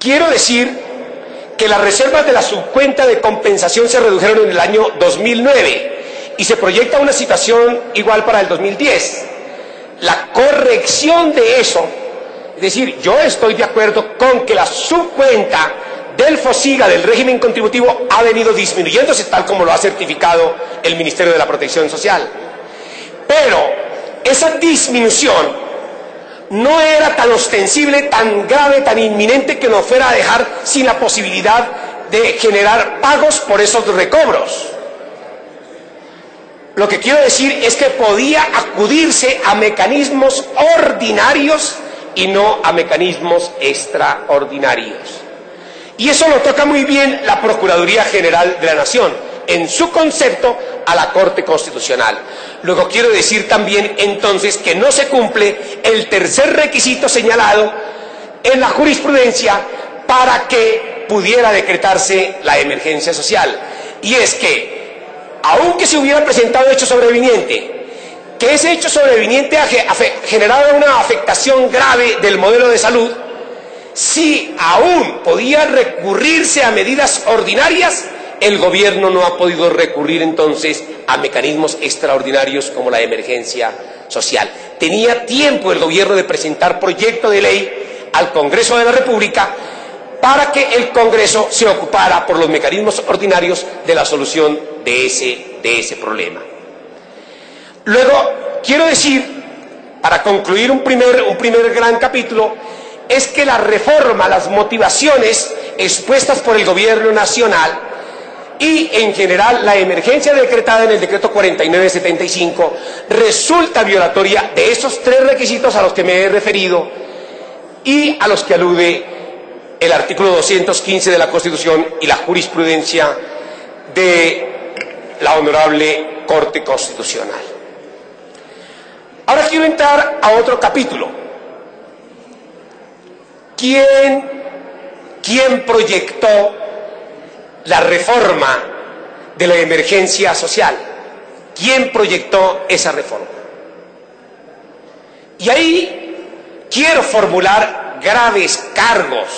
Quiero decir que las reservas de la subcuenta de compensación se redujeron en el año 2009 y se proyecta una situación igual para el 2010. La corrección de eso, es decir, yo estoy de acuerdo con que la subcuenta del FOSIGA, del régimen contributivo, ha venido disminuyéndose tal como lo ha certificado el Ministerio de la Protección Social. Pero esa disminución no era tan ostensible, tan grave, tan inminente que nos fuera a dejar sin la posibilidad de generar pagos por esos recobros. Lo que quiero decir es que podía acudirse a mecanismos ordinarios y no a mecanismos extraordinarios. Y eso lo toca muy bien la Procuraduría General de la Nación, en su concepto a la Corte Constitucional. Luego quiero decir también entonces que no se cumple el tercer requisito señalado en la jurisprudencia para que pudiera decretarse la emergencia social. Y es que, aunque se hubiera presentado hecho sobreviniente, que ese hecho sobreviniente ha generado una afectación grave del modelo de salud, si aún podía recurrirse a medidas ordinarias, el gobierno no ha podido recurrir entonces a mecanismos extraordinarios como la emergencia social. Tenía tiempo el gobierno de presentar proyecto de ley al Congreso de la República para que el Congreso se ocupara por los mecanismos ordinarios de la solución de ese problema. Luego, quiero decir, para concluir un primer gran capítulo, es que la reforma, las motivaciones expuestas por el gobierno nacional y en general la emergencia decretada en el decreto 4975 resulta violatoria de esos tres requisitos a los que me he referido y a los que alude el artículo 215 de la Constitución y la jurisprudencia de la Honorable Corte Constitucional. Ahora quiero entrar a otro capítulo. ¿Quién proyectó la reforma de la emergencia social? ¿Quién proyectó esa reforma? Y ahí quiero formular graves cargos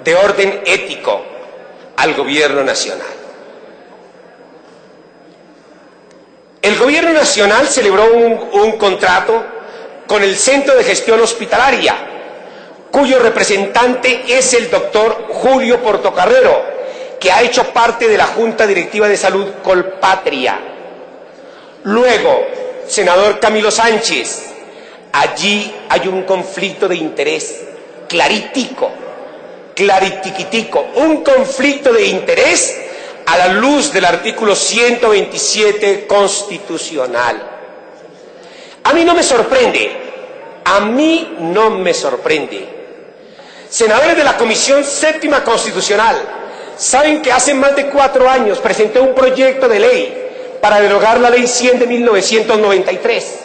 de orden ético al gobierno nacional. El gobierno nacional celebró un contrato con el Centro de Gestión Hospitalaria, cuyo representante es el doctor Julio Portocarrero, que ha hecho parte de la Junta Directiva de Salud Colpatria. Luego, senador Camilo Sánchez, allí hay un conflicto de interés claritiquitico, un conflicto de interés a la luz del artículo 127 constitucional. A mí no me sorprende. Senadores de la Comisión Séptima Constitucional saben que hace más de 4 años presenté un proyecto de ley para derogar la Ley 100 de 1993.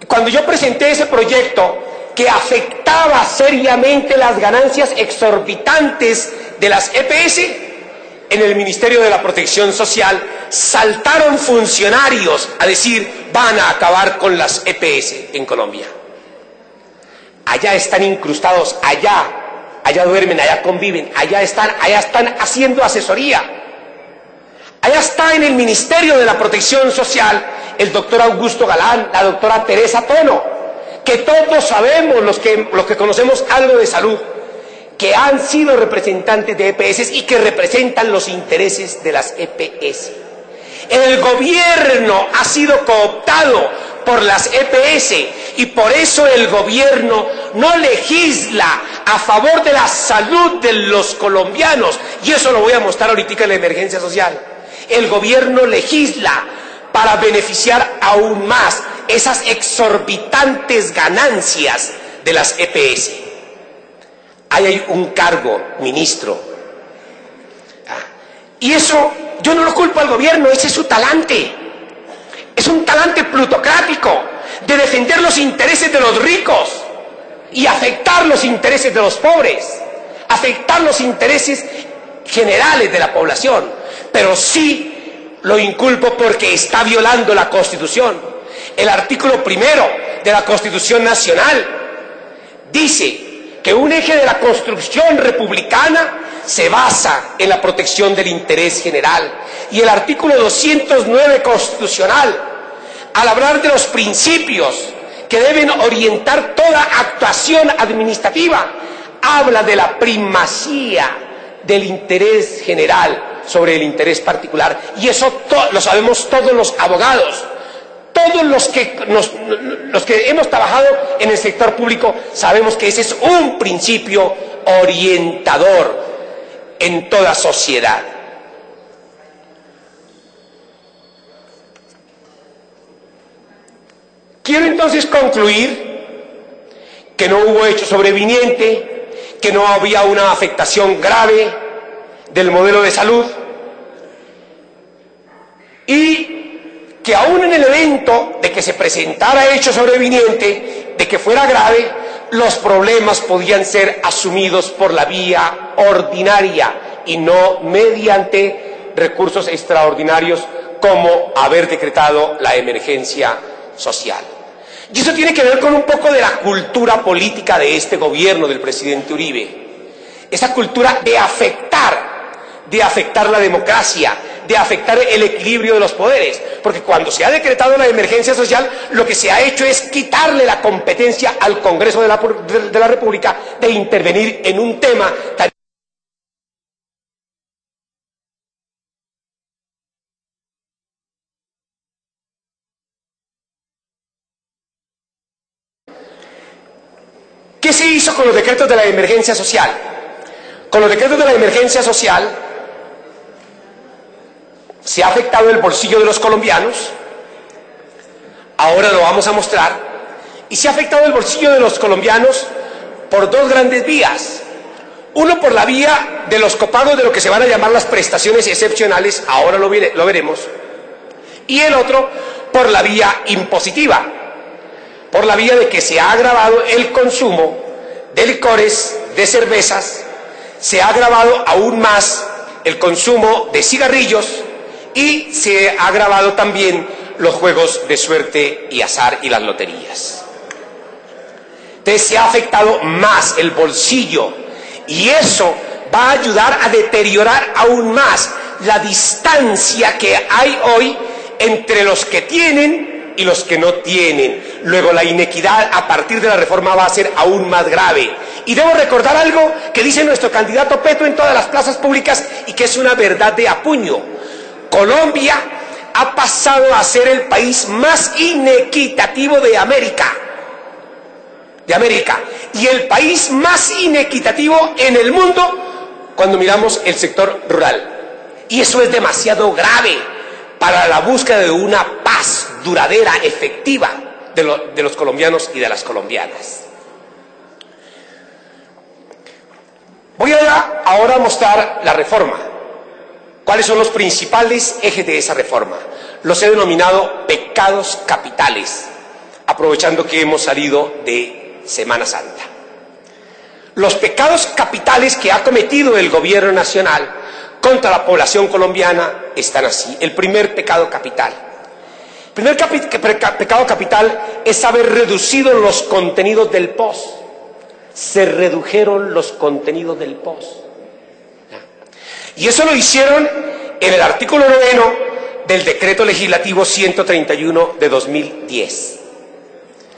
Cuando yo presenté ese proyecto, que afectaba seriamente las ganancias exorbitantes de las EPS, en el Ministerio de la Protección Social saltaron funcionarios a decir: van a acabar con las EPS en Colombia. Allá están incrustados, allá duermen, allá conviven, allá están haciendo asesoría. Allá está en el Ministerio de la Protección Social el doctor Augusto Galán, la doctora Teresa Tono, que todos sabemos, los que conocemos algo de salud, que han sido representantes de EPS y que representan los intereses de las EPS. El gobierno ha sido cooptado por las EPS y por eso el gobierno no legisla a favor de la salud de los colombianos, y eso lo voy a mostrar ahorita en la emergencia social. El gobierno legisla para beneficiar aún más esas exorbitantes ganancias de las EPS. Ahí hay un cargo, ministro. Y eso yo no lo culpo al gobierno, ese es su talante. Es un talante plutocrático de defender los intereses de los ricos y afectar los intereses de los pobres, afectar los intereses generales de la población. Pero sí lo inculpo porque está violando la Constitución. El artículo 1 de la Constitución Nacional dice que que un eje de la construcción republicana se basa en la protección del interés general. Y el artículo 209 constitucional, al hablar de los principios que deben orientar toda actuación administrativa, habla de la primacía del interés general sobre el interés particular. Y eso lo sabemos todos los abogados. Todos los que hemos trabajado en el sector público sabemos que ese es un principio orientador en toda sociedad. Quiero entonces concluir que no hubo hecho sobreviniente, que no había una afectación grave del modelo de salud y que aún en el evento de que se presentara hecho sobreviniente, de que fuera grave, los problemas podían ser asumidos por la vía ordinaria y no mediante recursos extraordinarios como haber decretado la emergencia social. Y eso tiene que ver con un poco de la cultura política de este gobierno del presidente Uribe. Esa cultura de afectar la democracia, de afectar el equilibrio de los poderes, porque cuando se ha decretado la emergencia social, lo que se ha hecho es quitarle la competencia al Congreso de la República de intervenir en un tema tan ¿Qué se hizo con los decretos de la emergencia social? Con los decretos de la emergencia social se ha afectado el bolsillo de los colombianos, ahora lo vamos a mostrar, y se ha afectado el bolsillo de los colombianos por dos grandes vías. Uno, por la vía de los copagos de lo que se van a llamar las prestaciones excepcionales, ahora lo veremos, y el otro, por la vía impositiva, por la vía de que se ha agravado el consumo de licores, de cervezas, se ha agravado aún más el consumo de cigarrillos y se ha agravado también los juegos de suerte y azar y las loterías. Entonces se ha afectado más el bolsillo y eso va a ayudar a deteriorar aún más la distancia que hay hoy entre los que tienen y los que no tienen. Luego la inequidad a partir de la reforma va a ser aún más grave. Y debo recordar algo que dice nuestro candidato Petro en todas las plazas públicas y que es una verdad de apuño. Colombia ha pasado a ser el país más inequitativo de América. Y el país más inequitativo en el mundo cuando miramos el sector rural. Y eso es demasiado grave para la búsqueda de una paz duradera, efectiva de los colombianos y de las colombianas. Voy ahora a mostrar la reforma. ¿Cuáles son los principales ejes de esa reforma? Los he denominado pecados capitales, aprovechando que hemos salido de Semana Santa. Los pecados capitales que ha cometido el gobierno nacional contra la población colombiana están así. El primer pecado capital. El primer pecado capital es haber reducido los contenidos del POS. Se redujeron los contenidos del POS. Y eso lo hicieron en el artículo 9 del decreto legislativo 131 de 2010.